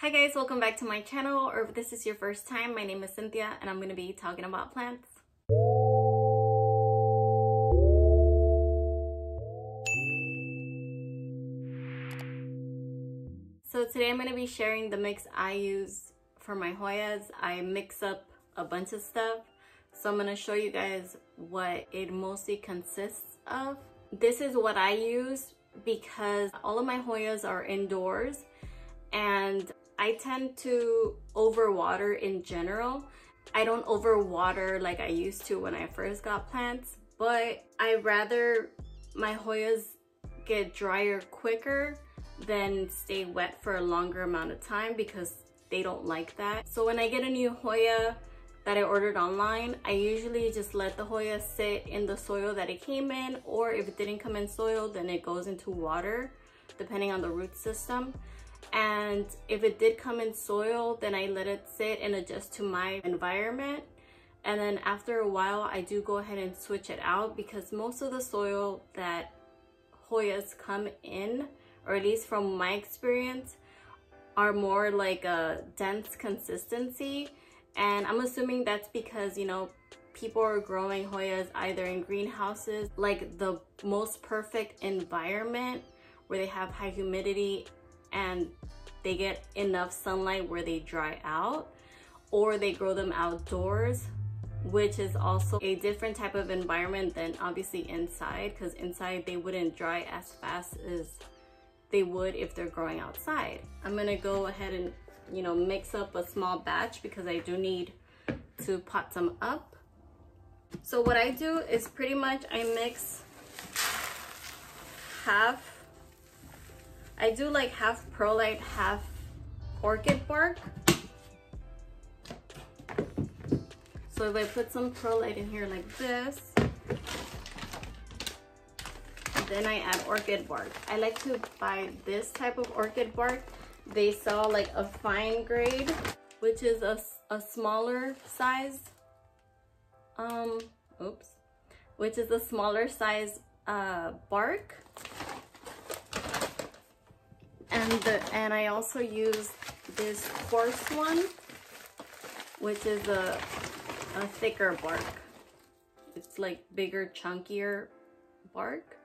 Hi guys, welcome back to my channel, or if this is your first time, my name is Cynthia and I'm going to be talking about plants. So today I'm going to be sharing the mix I use for my Hoyas. I mix up a bunch of stuff, so I'm going to show you guys what it mostly consists of. This is what I use because all of my Hoyas are indoors and I tend to overwater in general. I don't overwater like I used to when I first got plants, but I rather my Hoyas get drier quicker than stay wet for a longer amount of time because they don't like that. So when I get a new Hoya that I ordered online, I usually just let the Hoya sit in the soil that it came in, or if it didn't come in soil, then it goes into water, depending on the root system. And if it did come in soil, then I let it sit and adjust to my environment. And then after a while, I do go ahead and switch it out because most of the soil that Hoyas come in, or at least from my experience, are more like a dense consistency. And I'm assuming that's because, you know, people are growing Hoyas either in greenhouses, like the most perfect environment where they have high humidity and they get enough sunlight where they dry out, or they grow them outdoors, which is also a different type of environment than obviously inside, because inside they wouldn't dry as fast as they would if they're growing outside. I'm gonna go ahead and, you know, mix up a small batch because I do need to pot some up. So what I do is pretty much I mix I do like half perlite, half orchid bark. So if I put some perlite in here like this, then I add orchid bark. I like to buy this type of orchid bark. They sell like a fine grade, which is a smaller size, which is a smaller size bark. And I also use this coarse one, which is a thicker bark. It's like bigger, chunkier bark.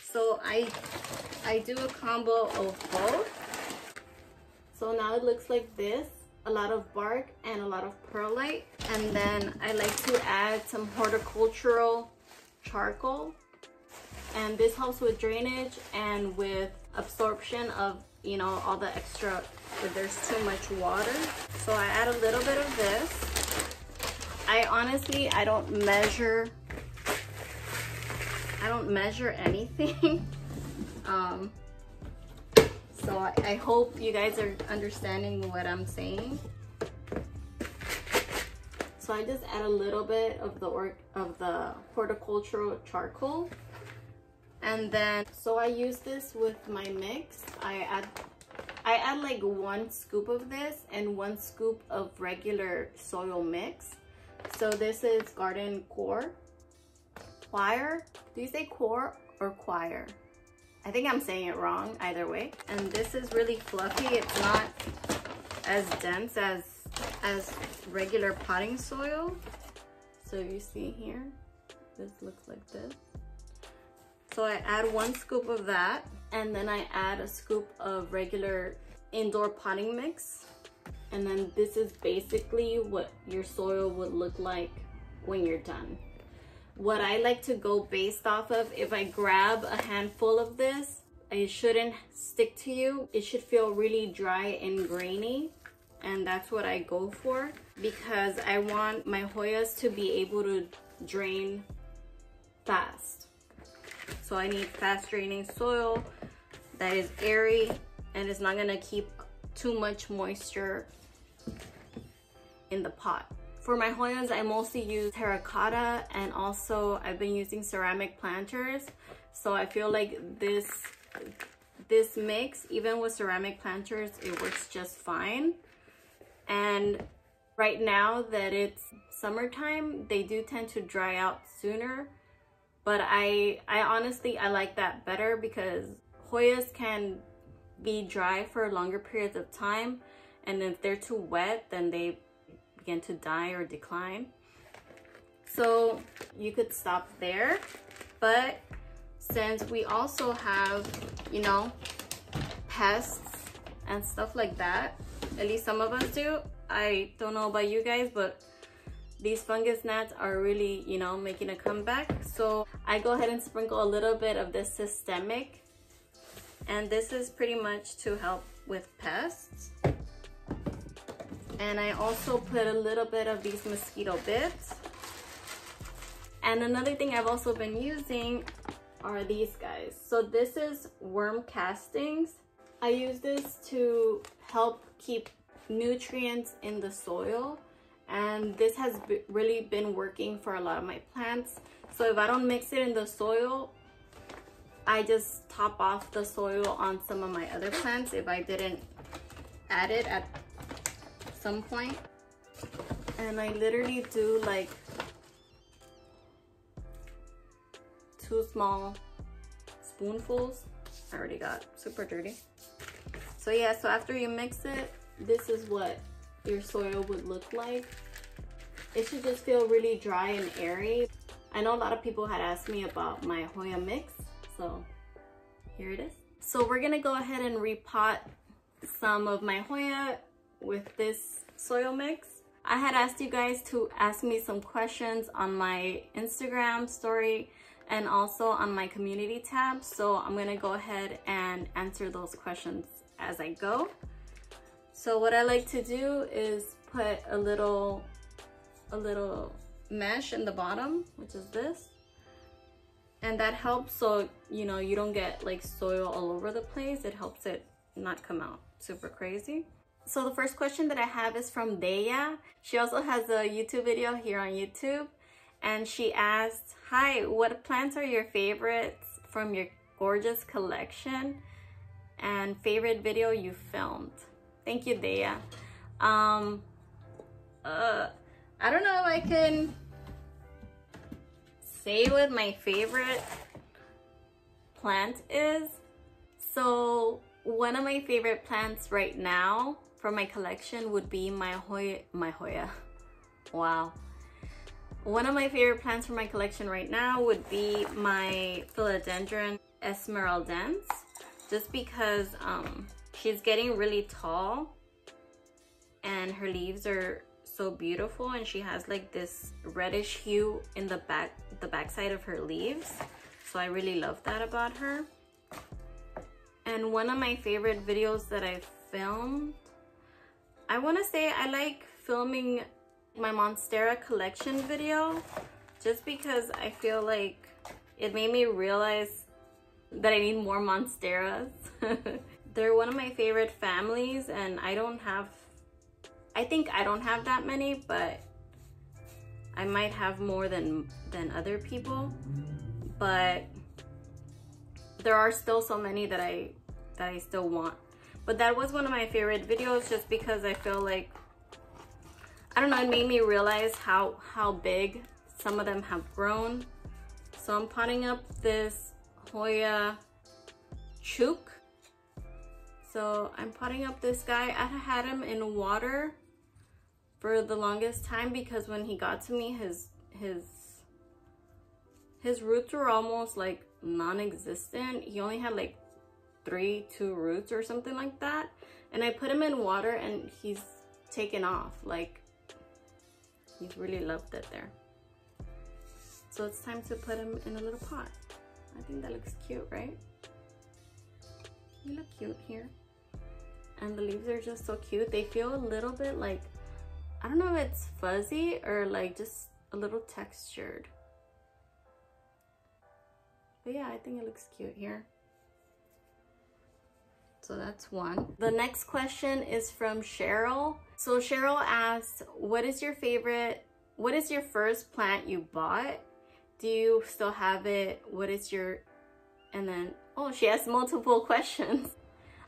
So I do a combo of both. So now it looks like this, a lot of bark and a lot of perlite. And then I like to add some horticultural charcoal. And this helps with drainage and with absorption of, you know, all the extra, if there's too much water. So I add a little bit of this. I don't measure anything. So I hope you guys are understanding what I'm saying. So I just add a little bit of the horticultural charcoal. And then, so I use this with my mix. I add like 1 scoop of this and 1 scoop of regular soil mix. So this is garden coir. Do you say coir or coir? I think I'm saying it wrong either way. And this is really fluffy. It's not as dense as regular potting soil. So you see here, this looks like this. So I add 1 scoop of that, and then I add a scoop of regular indoor potting mix. And then this is basically what your soil would look like when you're done. What I like to go based off of, if I grab a handful of this, it shouldn't stick to you. It should feel really dry and grainy. And that's what I go for because I want my Hoyas to be able to drain fast. So I need fast draining soil that is airy and is not gonna keep too much moisture in the pot. For my Hoyas, I mostly use terracotta, and also I've been using ceramic planters. So I feel like this mix, even with ceramic planters, it works just fine. And right now that it's summertime, they do tend to dry out sooner. But I honestly like that better because Hoyas can be dry for longer periods of time, and if they're too wet, then they begin to die or decline. So you could stop there, but since we also have, you know, pests and stuff like that, at least some of us do. I don't know about you guys, but these fungus gnats are really, you know, making a comeback. So I go ahead and sprinkle a little bit of this systemic, and this is pretty much to help with pests. And I also put a little bit of these mosquito bits. And another thing I've also been using are these guys. So this is worm castings. I use this to help keep nutrients in the soil, and this has really been working for a lot of my plants. So if I don't mix it in the soil, I just top off the soil on some of my other plants if I didn't add it at some point. And I literally do like 2 small spoonfuls. I already got super dirty. So yeah, so after you mix it, this is what your soil would look like. It should just feel really dry and airy. I know a lot of people had asked me about my Hoya mix, so here it is. So we're gonna go ahead and repot some of my Hoya with this soil mix. I had asked you guys to ask me some questions on my Instagram story and also on my community tab, so I'm gonna go ahead and answer those questions as I go. So what I like to do is put a little mesh in the bottom, which is this, and that helps so, you know, you don't get like soil all over the place. It helps it not come out super crazy. So the first question that I have is from Deya. She also has a YouTube video here on YouTube, and she asked, hi, what plants are your favorites from your gorgeous collection and favorite video you filmed? Thank you, Deya. I don't know if I can say what my favorite plant is. So one of my favorite plants right now from my collection would be my Hoya. Wow. One of my favorite plants from my collection right now would be my Philodendron esmeraldens, just because she's getting really tall and her leaves are so beautiful, and she has like this reddish hue in the backside of her leaves. So I really love that about her. And one of my favorite videos that I filmed, I want to say I like filming my Monstera collection video, just because I feel like it made me realize that I need more Monsteras. They're one of my favorite families, and I think I don't have that many, but I might have more than other people. But there are still so many that I still want. But that was one of my favorite videos, just because I feel like, I don't know, it made me realize how big some of them have grown. So I'm potting up this Hoya Chouke. So I'm potting up this guy. I had him in water for the longest time, because when he got to me, his roots were almost like non-existent. He only had like 2 roots or something like that. And I put him in water and he's taken off. Like, he's really loved it there. So it's time to put him in a little pot. I think that looks cute, right? You look cute here. And the leaves are just so cute. They feel a little bit like, I don't know if it's fuzzy or like just a little textured. But yeah, I think it looks cute here. So that's one. The next question is from Cheryl. So Cheryl asked, what is your first plant you bought? Do you still have it? What is your, and then, oh, she asked multiple questions.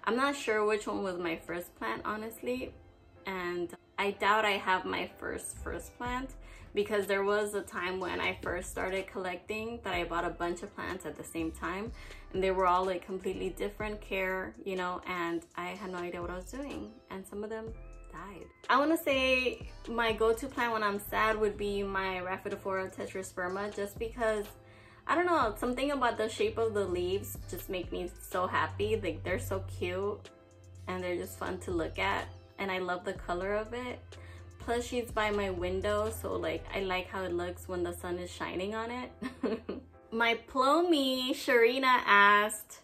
I'm not sure which one was my first plant, honestly. And I doubt I have my first plant, because there was a time when I first started collecting that I bought a bunch of plants at the same time, and they were all like completely different care, you know, and I had no idea what I was doing, and some of them died. I want to say my go-to plant when I'm sad would be my Repotting tetrasperma, just because, I don't know, something about the shape of the leaves just make me so happy. Like, they're so cute and they're just fun to look at, and I love the color of it. Plus she's by my window, so like I like how it looks when the sun is shining on it. My Plomy Sharina asked,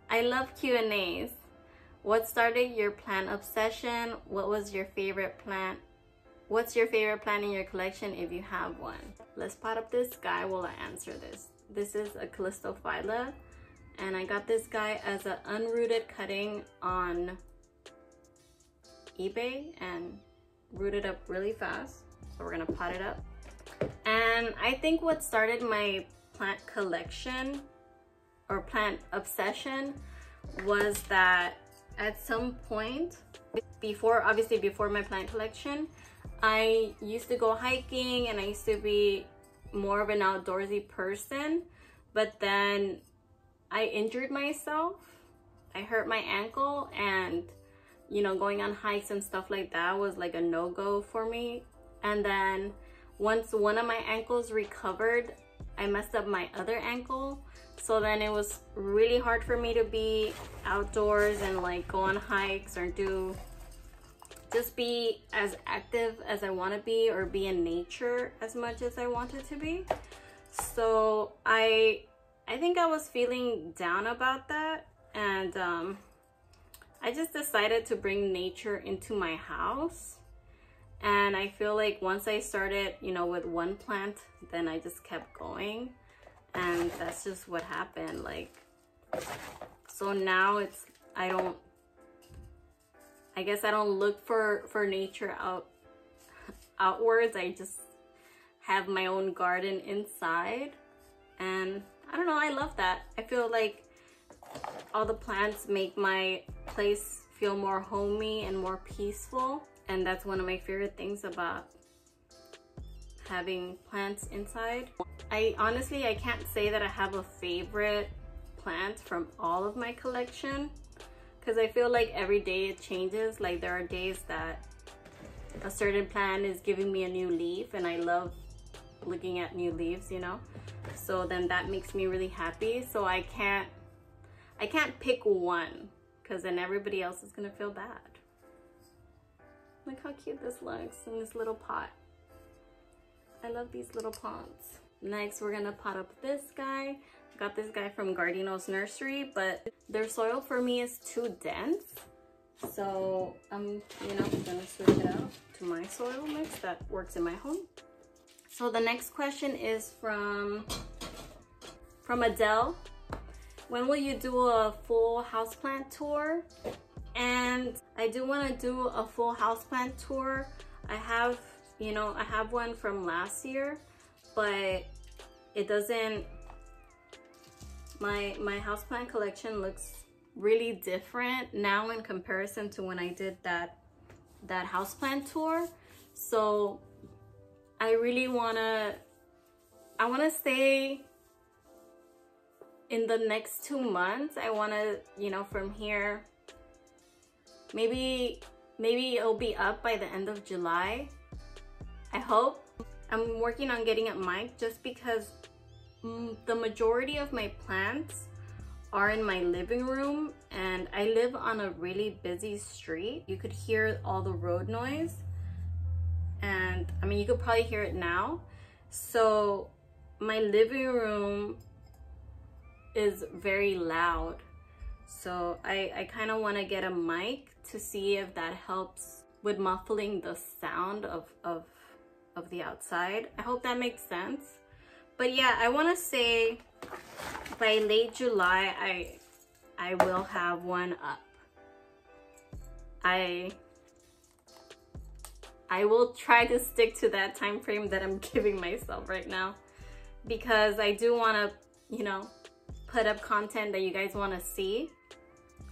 I love Q&As. What started your plant obsession? What was your favorite plant? What's your favorite plant in your collection if you have one? Let's pot up this guy while I answer this. This is a Callistophylla, and I got this guy as an unrooted cutting on eBay and rooted up really fast. So we're gonna pot it up. And I think what started my plant collection or plant obsession was that at some point obviously before my plant collection, I used to go hiking and I used to be more of an outdoorsy person, but then I injured myself. I hurt my ankle, and you know, going on hikes and stuff like that was like a no-go for me. And then once one of my ankles recovered, I messed up my other ankle. So then it was really hard for me to be outdoors and like go on hikes or just be as active as I want to be, or be in nature as much as I wanted to be. So I think I was feeling down about that, and I just decided to bring nature into my house. And I feel like once I started, you know, with one plant, then I just kept going, and that's just what happened. Like, so now it's, I guess I don't look for nature outwards. I just have my own garden inside, and I don't know, I love that. I feel like all the plants make my place feel more homey and more peaceful, and that's one of my favorite things about having plants inside. I can't say that I have a favorite plant from all of my collection, because I feel like every day it changes. Like, there are days that a certain plant is giving me a new leaf, and I love looking at new leaves, you know, so then that makes me really happy. So I can't pick one, because then everybody else is gonna feel bad. Look how cute this looks in this little pot. I love these little pots. Next, we're gonna pot up this guy. I got this guy from Gardino's nursery, but their soil for me is too dense. So I'm, you know, gonna switch it out to my soil mix that works in my home. So the next question is from Adele. When will you do a full houseplant tour? And I do want to do a full houseplant tour. I have one from last year, but it doesn't, my houseplant collection looks really different now in comparison to when I did that houseplant tour. So I really wanna stay in the next 2 months. I wanna, you know, from here, maybe it'll be up by the end of July, I hope. I'm working on getting a mic just because the majority of my plants are in my living room, and I live on a really busy street. You could hear all the road noise, and I mean, you could probably hear it now. So my living room is very loud. So I kind of want to get a mic to see if that helps with muffling the sound of the outside. I hope that makes sense. But yeah, I want to say by late July, I will have one up. I will try to stick to that time frame that I'm giving myself right now, because I do want to, you know, put up content that you guys want to see.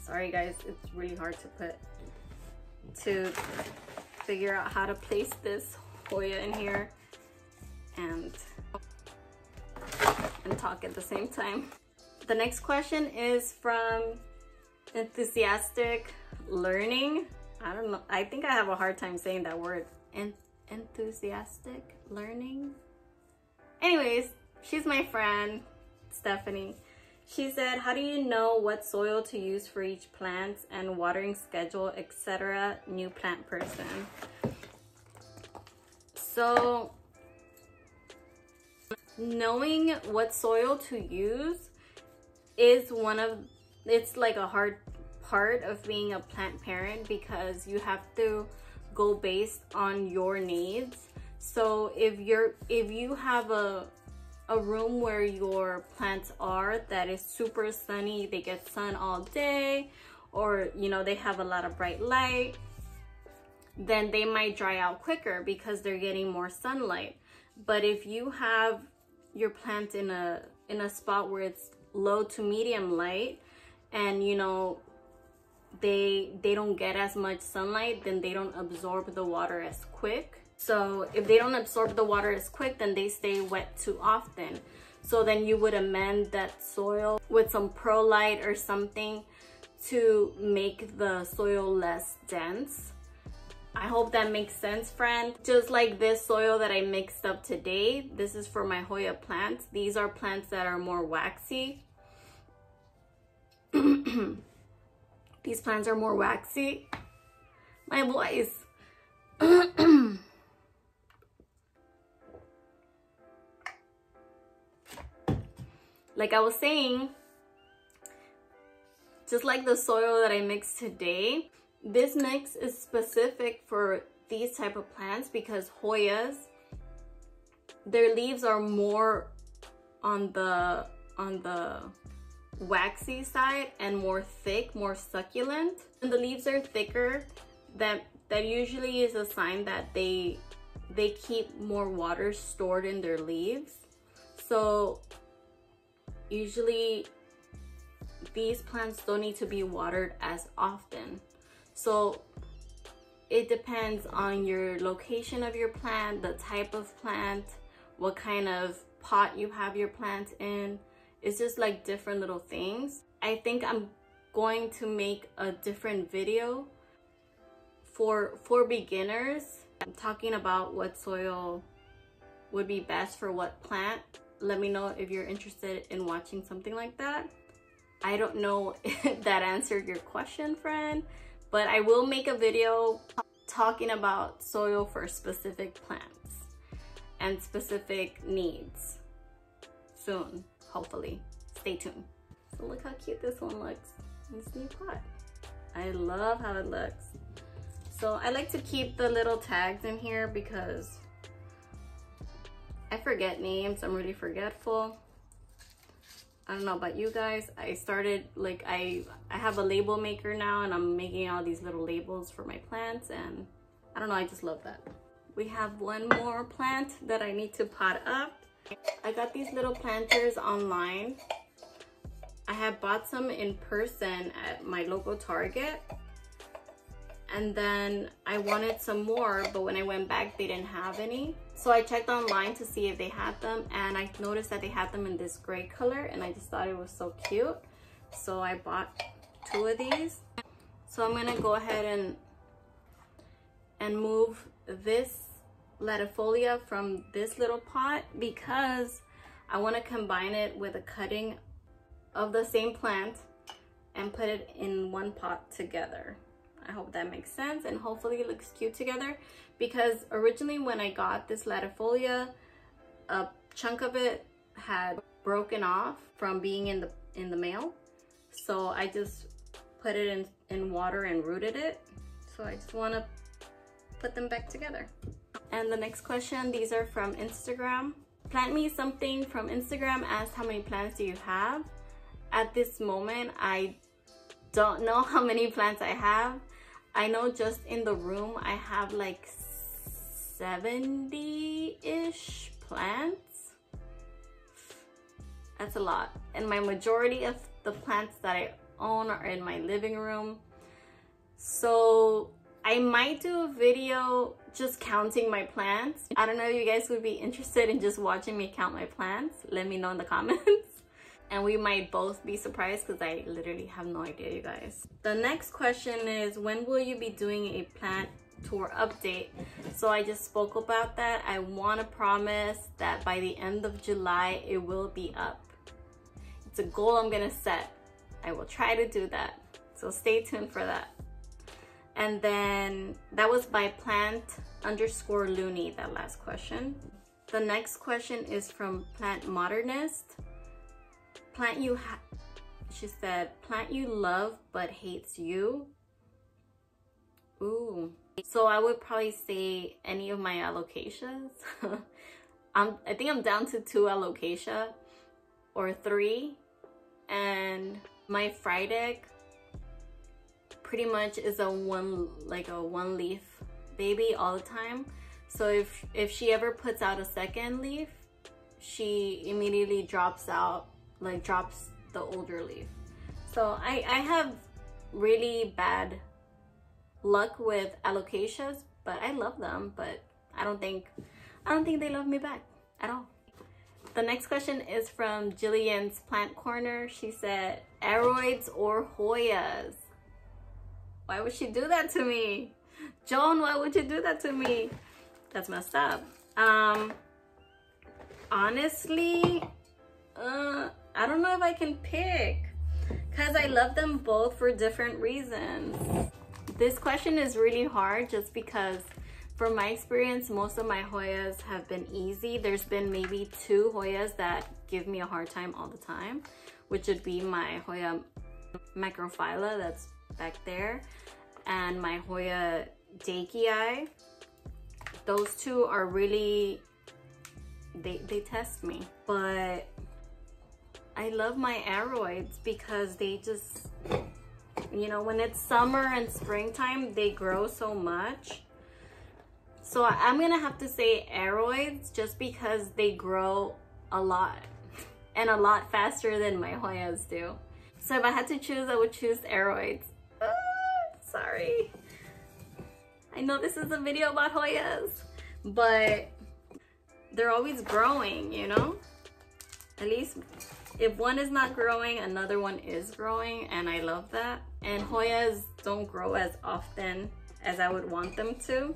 Sorry guys, it's really hard to figure out how to place this Hoya in here and talk at the same time. The next question is from Enthusiastic Learning. I don't know, I think I have a hard time saying that word. Enthusiastic Learning? Anyways, she's my friend, Stephanie. She said, how do you know what soil to use for each plant and watering schedule, etc.? New plant person. So, knowing what soil to use is it's like a hard part of being a plant parent, because you have to go based on your needs. So if you have a room where your plants are that is super sunny, they get sun all day, or you know, they have a lot of bright light, then they might dry out quicker because they're getting more sunlight. But if you have your plant in a spot where it's low to medium light, and you know, they don't get as much sunlight, then they don't absorb the water as quick. So if they don't absorb the water as quick, then they stay wet too often. So then you would amend that soil with some perlite or something to make the soil less dense. I hope that makes sense, friend. Just like this soil that I mixed up today, this is for my Hoya plants. These are plants that are more waxy. These plants are more waxy. My voice. Like I was saying, just like the soil that I mixed today, this mix is specific for these type of plants because Hoyas, their leaves are more on the waxy side and more thick, more succulent. And the leaves are thicker, that usually is a sign that they keep more water stored in their leaves. So usually these plants don't need to be watered as often. So it depends on your location of your plant, the type of plant, what kind of pot you have your plant in. It's just like different little things. I think I'm going to make a different video for beginners. I'm talking about what soil would be best for what plant. Let me know if you're interested in watching something like that. I don't know if that answered your question, friend, but I will make a video talking about soil for specific plants and specific needs soon, hopefully. Stay tuned. So look how cute this one looks in this new pot. I love how it looks. So I like to keep the little tags in here because I forget names. I'm really forgetful. I don't know about you guys. I started, like, I have a label maker now, and I'm making all these little labels for my plants, and I don't know, I just love that. We have one more plant that I need to pot up. I got these little planters online. I had bought some in person at my local Target, and then I wanted some more, but when I went back, they didn't have any. So I checked online to see if they had them, and I noticed that they had them in this gray color, and I just thought it was so cute. So I bought 2 of these. So I'm gonna go ahead and move this Latifolia from this little pot because I want to combine it with a cutting of the same plant and put it in one pot together. I hope that makes sense, and hopefully it looks cute together, because originally when I got this Latifolia, a chunk of it had broken off from being in the mail. So I just put it in water and rooted it. So I just want to put them back together. And the next question, these are from Instagram. Plant me something from Instagram asked how many plants do you have? At this moment, I don't know how many plants I have. I know just in the room I have like 70-ish plants. That's a lot. And my majority of the plants that I own are in my living room. So I might do a video just counting my plants. I don't know if you guys would be interested in just watching me count my plants. Let me know in the comments. And we might both be surprised because I literally have no idea, you guys. The next question is, when will you be doing a plant tour update? So I just spoke about that. I want to promise that by the end of July, it will be up. It's a goal I'm going to set. I will try to do that. So stay tuned for that. And then that was by plant_loony, that last question. The next question is from Plant Modernist. She said, plant you love but hates you. Ooh. So I would probably say any of my alocasias. I think I'm down to 2 alocasia or 3. And my fried egg pretty much is a one leaf baby all the time. So if she ever puts out a second leaf, she immediately drops out, drops the older leaf. So I have really bad luck with alocasias, but I love them, but I don't think they love me back at all. The next question is from Jillian's Plant Corner. She said, aroids or Hoyas? Why would she do that to me? Joan, why would you do that to me? That's messed up. Honestly, I don't know if I can pick because I love them both for different reasons. This question is really hard just because from my experience, most of my Hoyas have been easy. There's been maybe 2 Hoyas that give me a hard time all the time, which would be my Hoya Macrophylla that's back there and my Hoya Dakii. Those 2 are really, they test me. But I love my aroids because they just, you know, when it's summer and springtime, they grow so much. So I'm gonna have to say aroids just because they grow a lot and a lot faster than my Hoyas do. So if I had to choose, I would choose aroids. Sorry. I know this is a video about Hoyas, but they're always growing, you know? At least if one is not growing, another one is growing, and I love that. And Hoyas don't grow as often as I would want them to.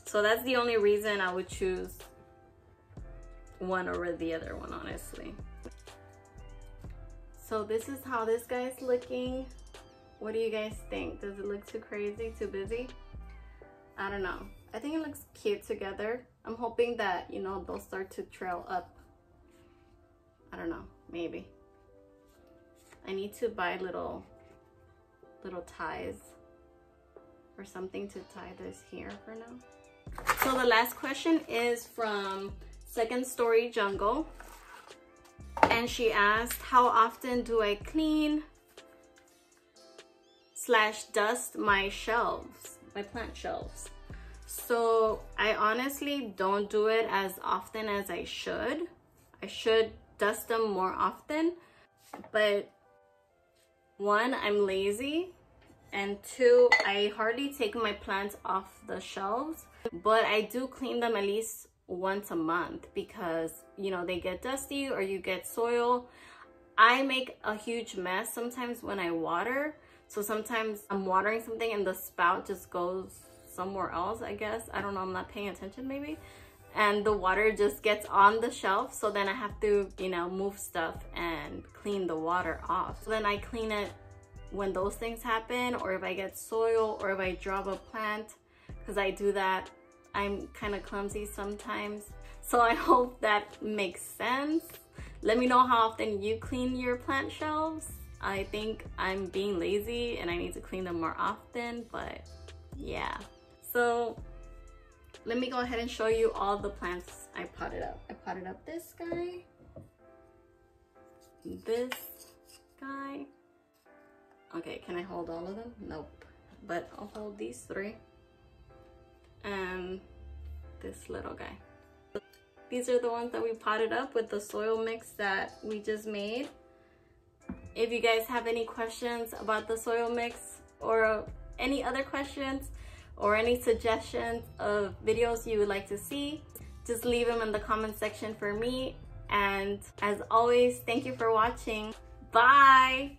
So that's the only reason I would choose one over the other one, honestly. So this is how this guy's looking. What do you guys think? Does it look too crazy, too busy? I don't know. I think it looks cute together. I'm hoping that, you know, they'll start to trail up. I don't know, maybe. I need to buy little ties or something to tie this here for now. So the last question is from Second Story Jungle. And she asked, how often do I clean / dust my shelves, my plant shelves? So I honestly don't do it as often as I should. I should dust them more often, but 1, I'm lazy, and 2, I hardly take my plants off the shelves, but I do clean them at least once a month because, you know, they get dusty or you get soil. I make a huge mess sometimes when I water. So sometimes I'm watering something and the spout just goes somewhere else, I guess. I don't know, I'm not paying attention maybe. And the water just gets on the shelf. So then I have to, you know, move stuff and clean the water off. So then I clean it when those things happen, or if I get soil, or if I drop a plant, because I do that. I'm kind of clumsy sometimes. So I hope that makes sense. Let me know how often you clean your plant shelves. I think I'm being lazy and I need to clean them more often, but yeah. So let me go ahead and show you all the plants I potted up. I potted up this guy, this guy. Okay, can I hold all of them? Nope, but I'll hold these 3. And this little guy. These are the ones that we potted up with the soil mix that we just made. If you guys have any questions about the soil mix or any other questions, or any suggestions of videos you would like to see, just leave them in the comment section for me. And as always, thank you for watching. Bye!